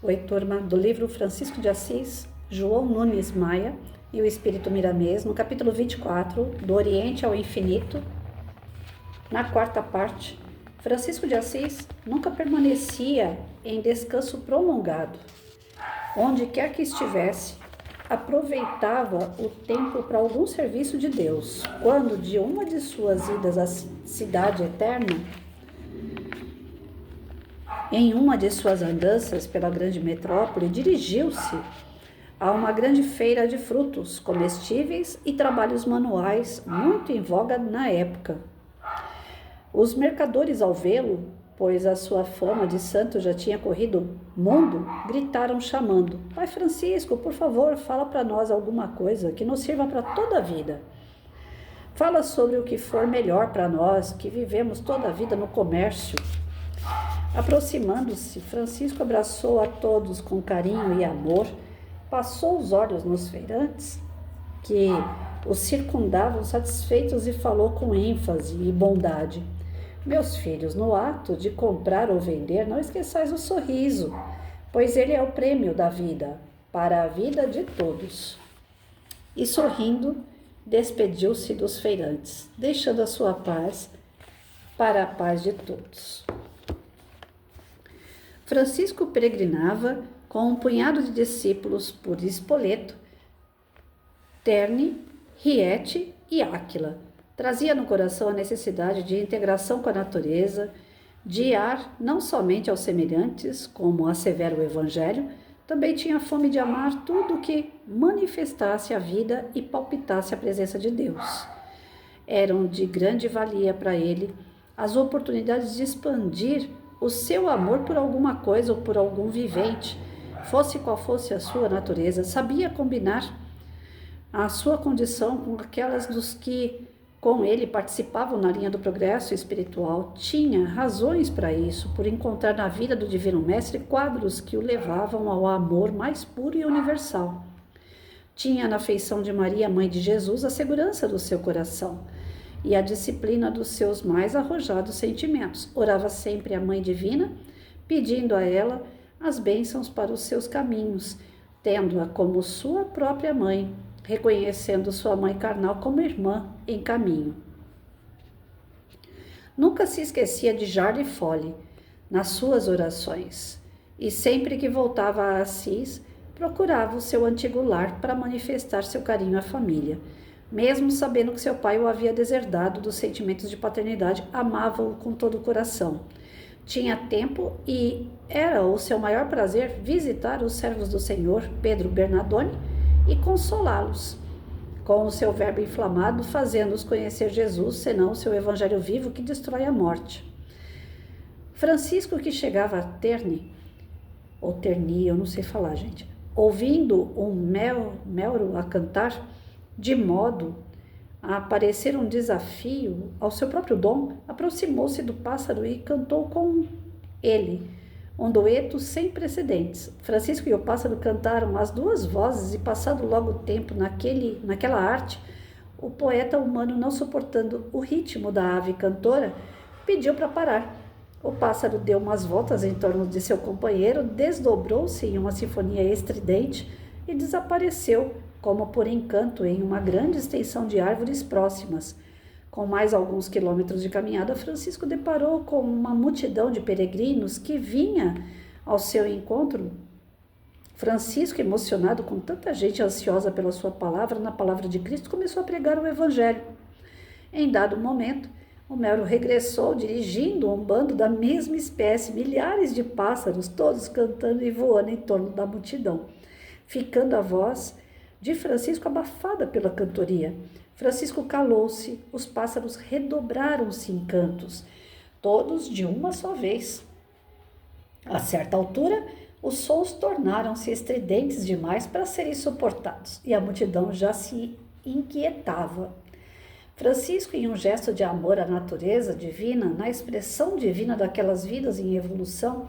Oi, turma, do livro Francisco de Assis, João Nunes Maia e o Espírito Miramês, no capítulo 24, do Oriente ao Infinito, na quarta parte. Francisco de Assis nunca permanecia em descanso prolongado. Onde quer que estivesse, aproveitava o tempo para algum serviço de Deus. Quando, de uma de suas idas à cidade eterna, em uma de suas andanças pela grande metrópole, dirigiu-se a uma grande feira de frutos comestíveis e trabalhos manuais muito em voga na época. Os mercadores, ao vê-lo, pois a sua fama de santo já tinha corrido mundo, gritaram chamando: Pai Francisco, por favor, fala para nós alguma coisa que nos sirva para toda a vida. Fala sobre o que for melhor para nós, que vivemos toda a vida no comércio. Aproximando-se, Francisco abraçou a todos com carinho e amor, passou os olhos nos feirantes, que os circundavam satisfeitos, e falou com ênfase e bondade: Meus filhos, no ato de comprar ou vender, não esqueçais o sorriso, pois ele é o prêmio da vida, para a vida de todos. E sorrindo, despediu-se dos feirantes, deixando a sua paz para a paz de todos. Francisco peregrinava com um punhado de discípulos por Spoleto, Terni, Rieti e Áquila. Trazia no coração a necessidade de integração com a natureza, de ar não somente aos semelhantes, como assevera o Evangelho, também tinha fome de amar tudo que manifestasse a vida e palpitasse a presença de Deus. Eram de grande valia para ele as oportunidades de expandir o seu amor por alguma coisa ou por algum vivente, fosse qual fosse a sua natureza. Sabia combinar a sua condição com aquelas dos que com ele participavam na linha do progresso espiritual. Tinha razões para isso, por encontrar na vida do Divino Mestre quadros que o levavam ao amor mais puro e universal. Tinha na afeição de Maria, mãe de Jesus, a segurança do seu coração e a disciplina dos seus mais arrojados sentimentos. Orava sempre à Mãe Divina, pedindo a ela as bênçãos para os seus caminhos, tendo-a como sua própria mãe, reconhecendo sua mãe carnal como irmã em caminho. Nunca se esquecia de Jardim Folly nas suas orações, e sempre que voltava a Assis, procurava o seu antigo lar para manifestar seu carinho à família. Mesmo sabendo que seu pai o havia deserdado dos sentimentos de paternidade, amava-o com todo o coração. Tinha tempo e era o seu maior prazer visitar os servos do Senhor, Pedro Bernardone, e consolá-los com o seu verbo inflamado, fazendo-os conhecer Jesus, senão o seu evangelho vivo que destrói a morte. Francisco, que chegava a Terni, ou Terni, eu não sei falar, gente, ouvindo um melro a cantar, de modo a parecer um desafio ao seu próprio dom, aproximou-se do pássaro e cantou com ele um dueto sem precedentes. Francisco e o pássaro cantaram as duas vozes, e passado logo o tempo naquela arte, o poeta humano, não suportando o ritmo da ave cantora, pediu para parar. O pássaro deu umas voltas em torno de seu companheiro, desdobrou-se em uma sinfonia estridente e desapareceu, como por encanto, em uma grande extensão de árvores próximas. Com mais alguns quilômetros de caminhada, Francisco deparou com uma multidão de peregrinos que vinha ao seu encontro. Francisco, emocionado com tanta gente ansiosa pela sua palavra, na palavra de Cristo, começou a pregar o Evangelho. Em dado momento, o melro regressou, dirigindo um bando da mesma espécie, milhares de pássaros, todos cantando e voando em torno da multidão, ficando a voz de Francisco abafada pela cantoria. Francisco calou-se, os pássaros redobraram-se em cantos, todos de uma só vez. A certa altura, os sons tornaram-se estridentes demais para serem suportados, e a multidão já se inquietava. Francisco, em um gesto de amor à natureza divina, na expressão divina daquelas vidas em evolução,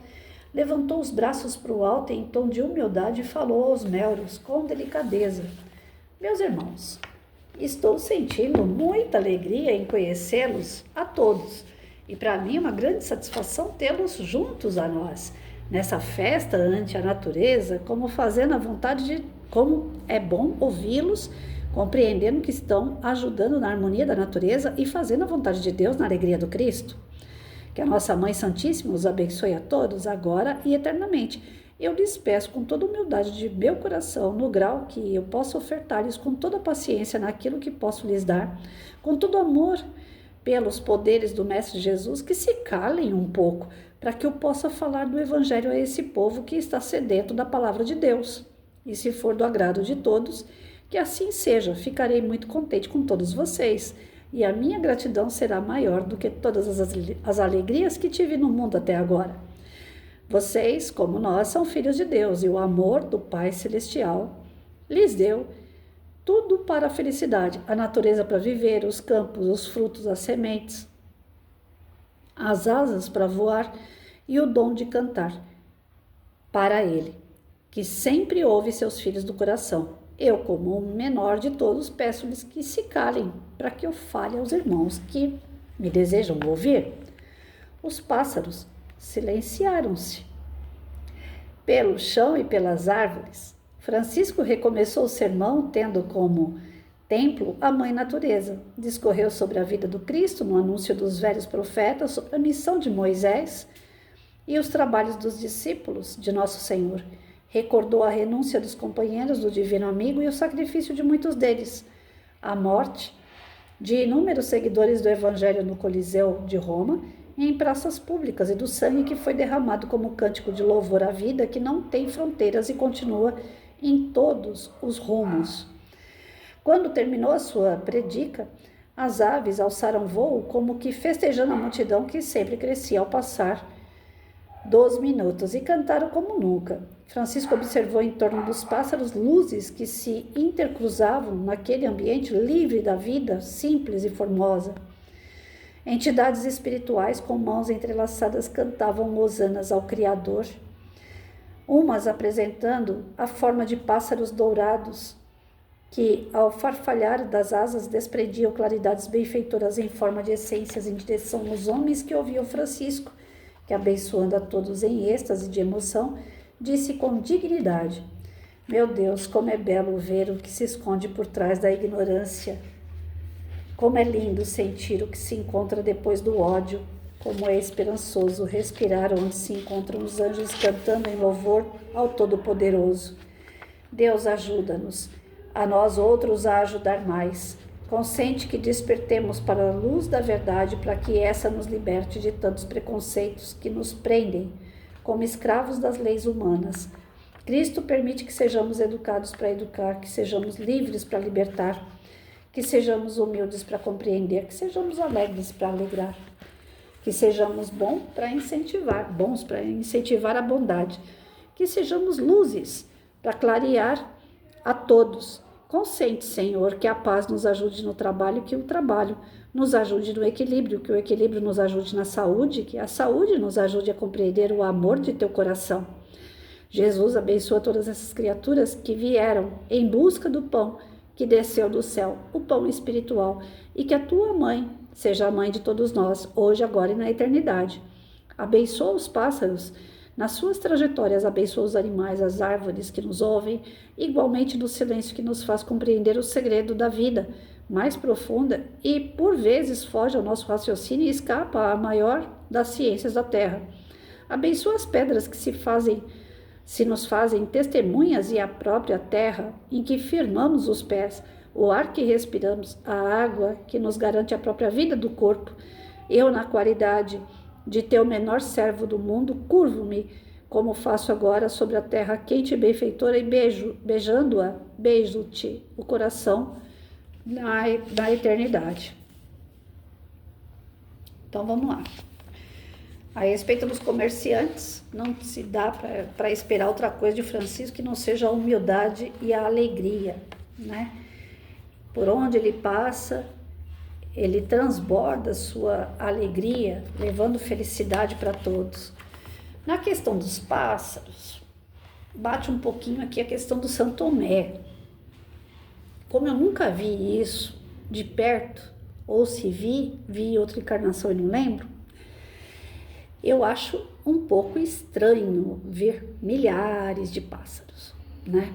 levantou os braços para o alto e, em tom de humildade, falou aos melros com delicadeza: Meus irmãos, estou sentindo muita alegria em conhecê-los a todos, e para mim é uma grande satisfação tê-los juntos a nós. nessa festa ante a natureza, como fazendo a vontade de, como é bom ouvi-los, compreendendo que estão ajudando na harmonia da natureza e fazendo a vontade de Deus na alegria do Cristo. Que a nossa Mãe Santíssima os abençoe a todos, agora e eternamente. Eu lhes peço com toda humildade de meu coração, no grau que eu possa ofertar-lhes com toda paciência naquilo que posso lhes dar, com todo amor pelos poderes do Mestre Jesus, que se calem um pouco, para que eu possa falar do Evangelho a esse povo que está sedento da palavra de Deus. E se for do agrado de todos, que assim seja, ficarei muito contente com todos vocês, e a minha gratidão será maior do que todas as alegrias que tive no mundo até agora. Vocês, como nós, são filhos de Deus, e o amor do Pai Celestial lhes deu tudo para a felicidade, a natureza para viver, os campos, os frutos, as sementes, as asas para voar e o dom de cantar para Ele, que sempre ouve seus filhos do coração. Eu, como o menor de todos, peço-lhes que se calem, para que eu fale aos irmãos que me desejam ouvir. Os pássaros silenciaram-se. Pelo chão e pelas árvores, Francisco recomeçou o sermão tendo como templo a Mãe Natureza. Discorreu sobre a vida do Cristo no anúncio dos velhos profetas, sobre a missão de Moisés e os trabalhos dos discípulos de Nosso Senhor. Recordou a renúncia dos companheiros do Divino Amigo e o sacrifício de muitos deles, a morte de inúmeros seguidores do Evangelho no Coliseu de Roma e em praças públicas, e do sangue que foi derramado como cântico de louvor à vida que não tem fronteiras e continua em todos os rumos. Quando terminou a sua predica, as aves alçaram voo como que festejando a multidão que sempre crescia ao passar dos minutos, e cantaram como nunca. Francisco observou em torno dos pássaros luzes que se intercruzavam naquele ambiente livre da vida, simples e formosa. Entidades espirituais com mãos entrelaçadas cantavam hosanas ao Criador, umas apresentando a forma de pássaros dourados, que, ao farfalhar das asas, desprendiam claridades benfeitoras em forma de essências em direção aos homens que ouviam Francisco, que, abençoando a todos em êxtase de emoção, disse com dignidade: meu Deus, como é belo ver o que se esconde por trás da ignorância. Como é lindo sentir o que se encontra depois do ódio. Como é esperançoso respirar onde se encontram os anjos cantando em louvor ao Todo-Poderoso. Deus, ajuda-nos, a nós outros a ajudar mais. Consente que despertemos para a luz da verdade, para que essa nos liberte de tantos preconceitos que nos prendem como escravos das leis humanas. Cristo permite que sejamos educados para educar, que sejamos livres para libertar, que sejamos humildes para compreender, que sejamos alegres para alegrar, que sejamos bons para incentivar a bondade, que sejamos luzes para clarear a todos. Consente, Senhor, que a paz nos ajude no trabalho, que o trabalho nos ajude no equilíbrio, que o equilíbrio nos ajude na saúde, que a saúde nos ajude a compreender o amor de teu coração. Jesus, abençoa todas essas criaturas que vieram em busca do pão que desceu do céu, o pão espiritual, e que a tua mãe seja a mãe de todos nós, hoje, agora e na eternidade. Abençoa os pássaros nas suas trajetórias, abençoa os animais, as árvores que nos ouvem, igualmente no silêncio que nos faz compreender o segredo da vida mais profunda e, por vezes, foge ao nosso raciocínio e escapa à maior das ciências da terra. Abençoa as pedras que se nos fazem testemunhas e a própria terra em que firmamos os pés, o ar que respiramos, a água que nos garante a própria vida do corpo. Eu, na qualidade de teu menor servo do mundo, curvo-me, como faço agora, sobre a terra quente e benfeitora e beijando-a, beijo-te o coração na eternidade. Então vamos lá. A respeito dos comerciantes, não se dá para esperar outra coisa de Francisco que não seja a humildade e a alegria, né? Por onde ele passa, ele transborda sua alegria, levando felicidade para todos. Na questão dos pássaros, bate um pouquinho aqui a questão do Santo Tomé. Como eu nunca vi isso de perto, ou se vi outra encarnação e não lembro, Eu acho um pouco estranho ver milhares de pássaros, né?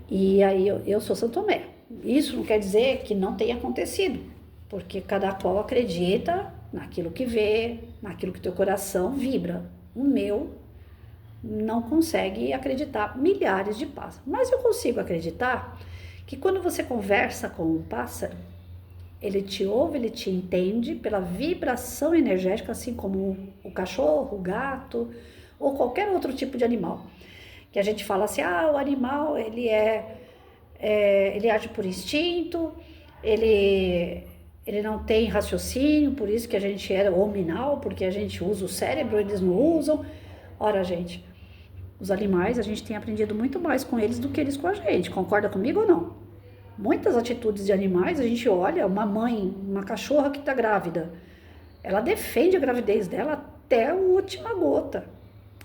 E aí eu sou São Tomé. Isso não quer dizer que não tenha acontecido, porque cada qual acredita naquilo que vê, naquilo que teu coração vibra. O meu não consegue acreditar milhares de pássaros, mas eu consigo acreditar que quando você conversa com um pássaro, ele te ouve, ele te entende pela vibração energética, assim como o cachorro, o gato ou qualquer outro tipo de animal. Que a gente fala assim, o animal ele age por instinto, ele não tem raciocínio, por isso que a gente é hominal, porque a gente usa o cérebro, eles não usam. Ora, gente, os animais, a gente tem aprendido muito mais com eles do que eles com a gente, concorda comigo ou não? Muitas atitudes de animais, a gente olha, uma mãe, uma cachorra que está grávida, ela defende a gravidez dela até a última gota.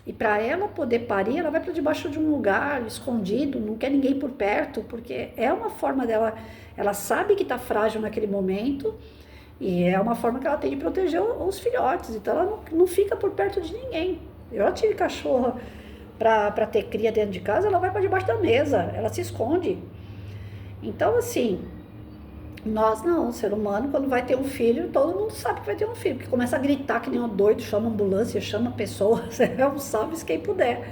E para ela poder parir, ela vai para debaixo de um lugar escondido, não quer ninguém por perto, porque é uma forma dela, ela sabe que está frágil naquele momento e é uma forma que ela tem de proteger os filhotes, então ela não fica por perto de ninguém. Eu já tive cachorra para ter cria dentro de casa, ela vai para debaixo da mesa, ela se esconde. Então, assim, nós não, o ser humano, quando vai ter um filho, todo mundo sabe que vai ter um filho, porque começa a gritar que nem um doido, chama ambulância, chama pessoas, é um salve quem puder.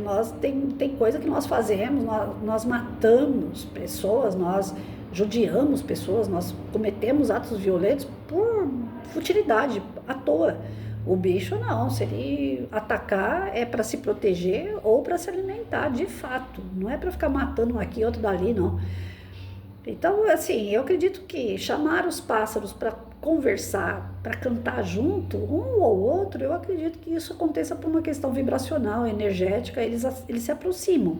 Nós tem coisa que nós fazemos, nós matamos pessoas, nós judiamos pessoas, nós cometemos atos violentos por futilidade, à toa. O bicho não, se ele atacar é para se proteger ou para se alimentar, de fato. Não é para ficar matando um aqui, outro dali, não. Então, assim, eu acredito que chamar os pássaros para conversar, para cantar junto, um ou outro, eu acredito que isso aconteça por uma questão vibracional, energética, eles se aproximam.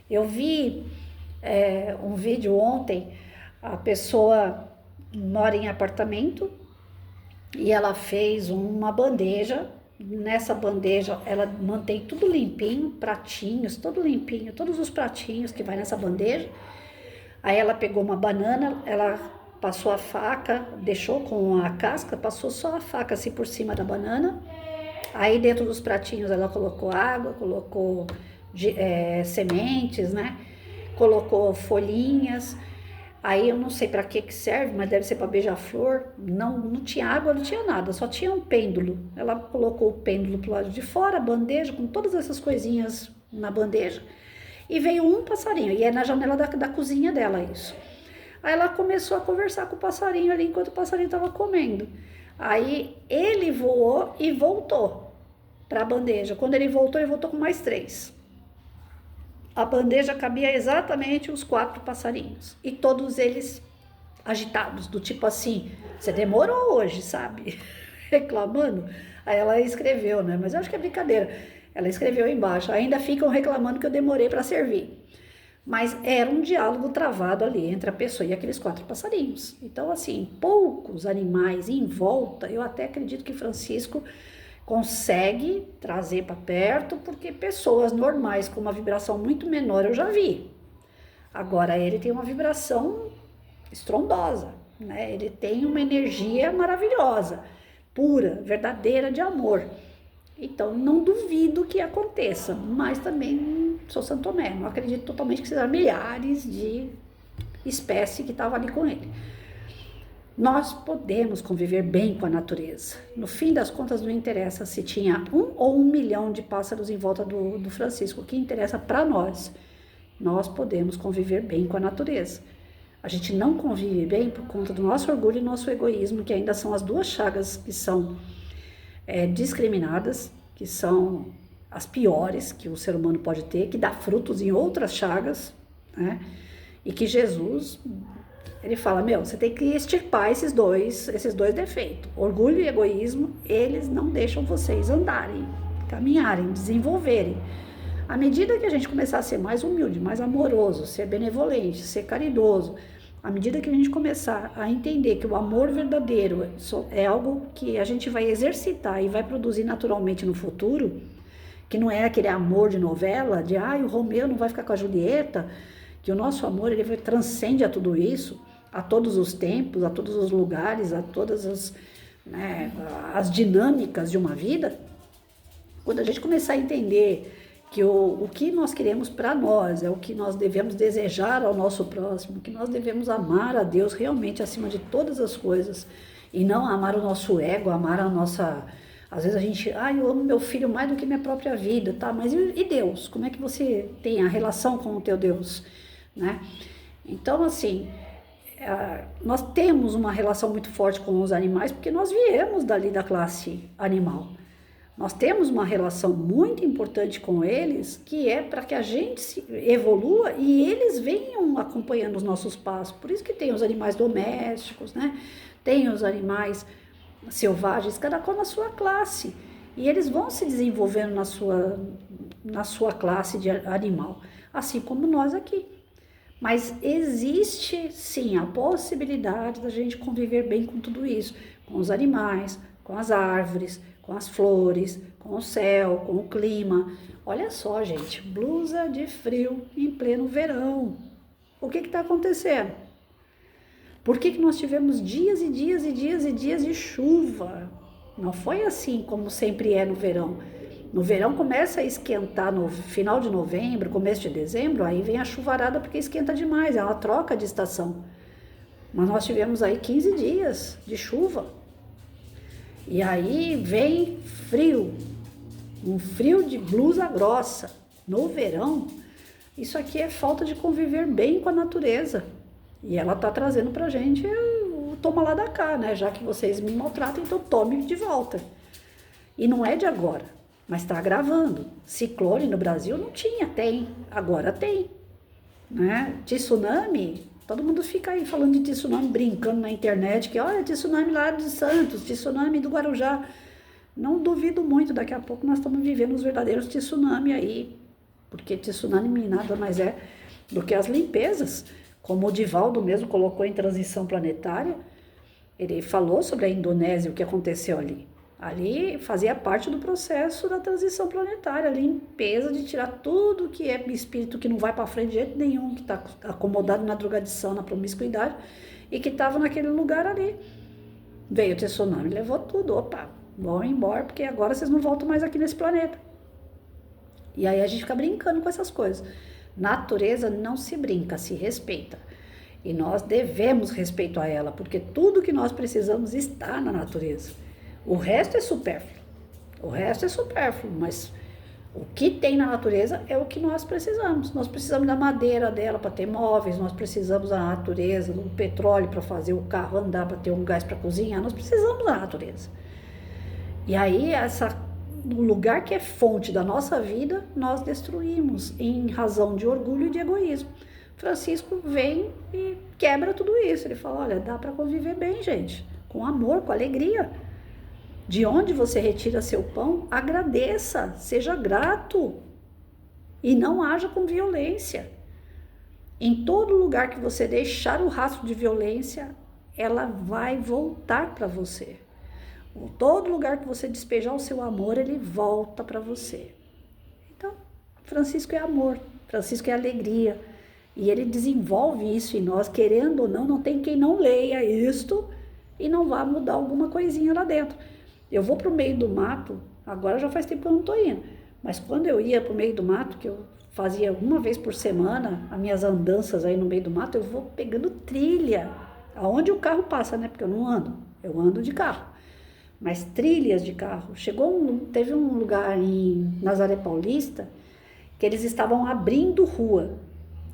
Eu vi um vídeo ontem, a pessoa mora em apartamento e ela fez uma bandeja. Nessa bandeja ela mantém tudo limpinho, pratinhos, tudo limpinho, todos os pratinhos que vai nessa bandeja. Aí ela pegou uma banana, ela passou a faca, deixou com a casca, passou só a faca assim por cima da banana. Aí dentro dos pratinhos ela colocou água, colocou sementes, né? Colocou folhinhas. Aí eu não sei para que serve, mas deve ser para beija-flor. Não tinha água, não tinha nada, só tinha um pêndulo. Ela colocou o pêndulo pro lado de fora, a bandeja, com todas essas coisinhas na bandeja. E veio um passarinho, e é na janela da cozinha dela isso. Aí ela começou a conversar com o passarinho ali, enquanto o passarinho estava comendo. Aí ele voou e voltou para a bandeja. Quando ele voltou com mais 3. A bandeja cabia exatamente os 4 passarinhos. E todos eles agitados, do tipo assim, você demorou hoje, sabe? Reclamando. Aí ela escreveu, né? Mas eu acho que é brincadeira. Ela escreveu embaixo, ainda ficam reclamando que eu demorei para servir. Mas era um diálogo travado ali entre a pessoa e aqueles 4 passarinhos. Então, assim, poucos animais em volta, eu até acredito que Francisco consegue trazer para perto, porque pessoas normais com uma vibração muito menor eu já vi. Agora, ele tem uma vibração estrondosa, né? Ele tem uma energia maravilhosa, pura, verdadeira de amor. Então, não duvido que aconteça, mas também sou São Tomé, não acredito totalmente que sejam milhares de espécies que estavam ali com ele. Nós podemos conviver bem com a natureza. No fim das contas, não interessa se tinha 1 ou 1 milhão de pássaros em volta do Francisco. O que interessa para nós, nós podemos conviver bem com a natureza. A gente não convive bem por conta do nosso orgulho e nosso egoísmo, que ainda são as 2 chagas que são discriminadas, que são as piores que o ser humano pode ter, que dá frutos em outras chagas, né? E que Jesus, ele fala, você tem que extirpar esses dois defeitos. Orgulho e egoísmo, eles não deixam vocês andarem, caminharem, desenvolverem. À medida que a gente começar a ser mais humilde, mais amoroso, ser benevolente, ser caridoso, à medida que a gente começar a entender que o amor verdadeiro é algo que a gente vai exercitar e vai produzir naturalmente no futuro, que não é aquele amor de novela, de o Romeu não vai ficar com a Julieta, que o nosso amor ele transcende a tudo isso, a todos os tempos, a todos os lugares, a todas né, as dinâmicas de uma vida, quando a gente começar a entender que o que nós queremos para nós é o que nós devemos desejar ao nosso próximo, que nós devemos amar a Deus realmente acima de todas as coisas, e não amar o nosso ego, amar a nossa... Às vezes a gente, eu amo meu filho mais do que minha própria vida, tá? Mas e Deus? Como é que você tem a relação com o teu Deus, né? Então, assim, nós temos uma relação muito forte com os animais porque nós viemos dali da classe animal. Nós temos uma relação muito importante com eles, que é para que a gente se evolua e eles venham acompanhando os nossos passos. Por isso que tem os animais domésticos, né? Tem os animais selvagens, cada qual na sua classe. E eles vão se desenvolvendo na sua classe de animal, assim como nós aqui. Mas existe, sim, a possibilidade da gente conviver bem com tudo isso, com os animais, com as árvores, com as flores, com o céu, com o clima. Olha só, gente, blusa de frio em pleno verão. O que está acontecendo? Por que nós tivemos dias e dias e dias e dias de chuva? Não foi assim como sempre é no verão. No verão começa a esquentar no final de novembro, começo de dezembro, aí vem a chuvarada porque esquenta demais, é uma troca de estação. Mas nós tivemos aí 15 dias de chuva. E aí vem frio, um frio de blusa grossa. No verão, isso aqui é falta de conviver bem com a natureza. E ela tá trazendo pra gente o toma lá da cá, né? Já que vocês me maltratam, então tome de volta. E não é de agora, mas tá agravando. Ciclone no Brasil não tinha, tem. Agora tem, né? Tsunami, todo mundo fica aí falando de tsunami, brincando na internet, que olha, tsunami lá de Santos, tsunami do Guarujá. Não duvido muito, daqui a pouco nós estamos vivendo os verdadeiros tsunami aí, porque tsunami nada mais é do que as limpezas. Como o Divaldo mesmo colocou em Transição Planetária, ele falou sobre a Indonésia, o que aconteceu ali. Ali fazia parte do processo da transição planetária, a limpeza de tirar tudo que é espírito que não vai para frente de jeito nenhum, que está acomodado na drogadição, na promiscuidade, e que estava naquele lugar ali. Veio o tsunami, levou tudo, opa, vão embora, porque agora vocês não voltam mais aqui nesse planeta. E aí a gente fica brincando com essas coisas. Natureza não se brinca, se respeita. E nós devemos respeito a ela, porque tudo que nós precisamos está na natureza. O resto é supérfluo. O resto é supérfluo, mas o que tem na natureza é o que nós precisamos. Nós precisamos da madeira dela para ter móveis, nós precisamos da natureza, do petróleo para fazer o carro andar, para ter um gás para cozinhar, nós precisamos da natureza. E aí o lugar que é fonte da nossa vida, nós destruímos em razão de orgulho e de egoísmo. Francisco vem e quebra tudo isso. Ele fala, olha, dá para conviver bem, gente, com amor, com alegria. De onde você retira seu pão, agradeça, seja grato e não haja com violência. Em todo lugar que você deixar o rastro de violência, ela vai voltar para você. Em todo lugar que você despejar o seu amor, ele volta para você. Então, Francisco é amor, Francisco é alegria. E ele desenvolve isso em nós, querendo ou não, não tem quem não leia isto e não vá mudar alguma coisinha lá dentro. Eu vou para o meio do mato, agora já faz tempo que eu não estou indo, mas quando eu ia para o meio do mato, que eu fazia uma vez por semana, as minhas andanças aí no meio do mato, eu vou pegando trilha, aonde o carro passa, né? Porque eu não ando, eu ando de carro. Mas trilhas de carro. Teve um lugar em Nazaré Paulista que eles estavam abrindo rua.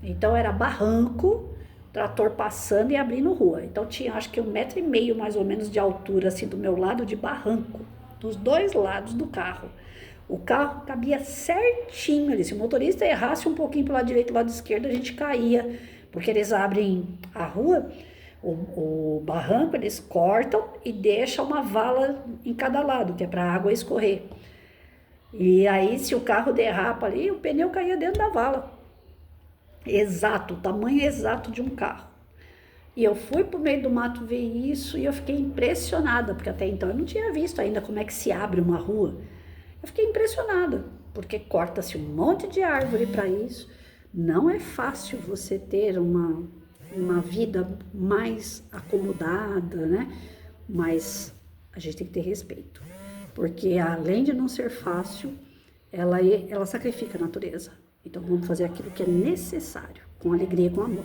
Então era barranco, trator passando e abrindo rua. Então tinha acho que 1,5 metro mais ou menos de altura assim do meu lado de barranco, dos dois lados do carro. O carro cabia certinho ali. Se o motorista errasse um pouquinho para o lado direito e lado esquerdo, a gente caía, porque eles abrem a rua. O barranco eles cortam e deixam uma vala em cada lado, que é para a água escorrer. E aí, se o carro derrapa ali, o pneu caía dentro da vala. Exato, o tamanho exato de um carro. E eu fui para o meio do mato ver isso e eu fiquei impressionada, porque até então eu não tinha visto ainda como é que se abre uma rua. Eu fiquei impressionada, porque corta-se um monte de árvore para isso. Não é fácil você ter uma vida mais acomodada, né? Mais A gente tem que ter respeito. Porque além de não ser fácil, ela sacrifica a natureza. Então vamos fazer aquilo que é necessário, com alegria e com amor.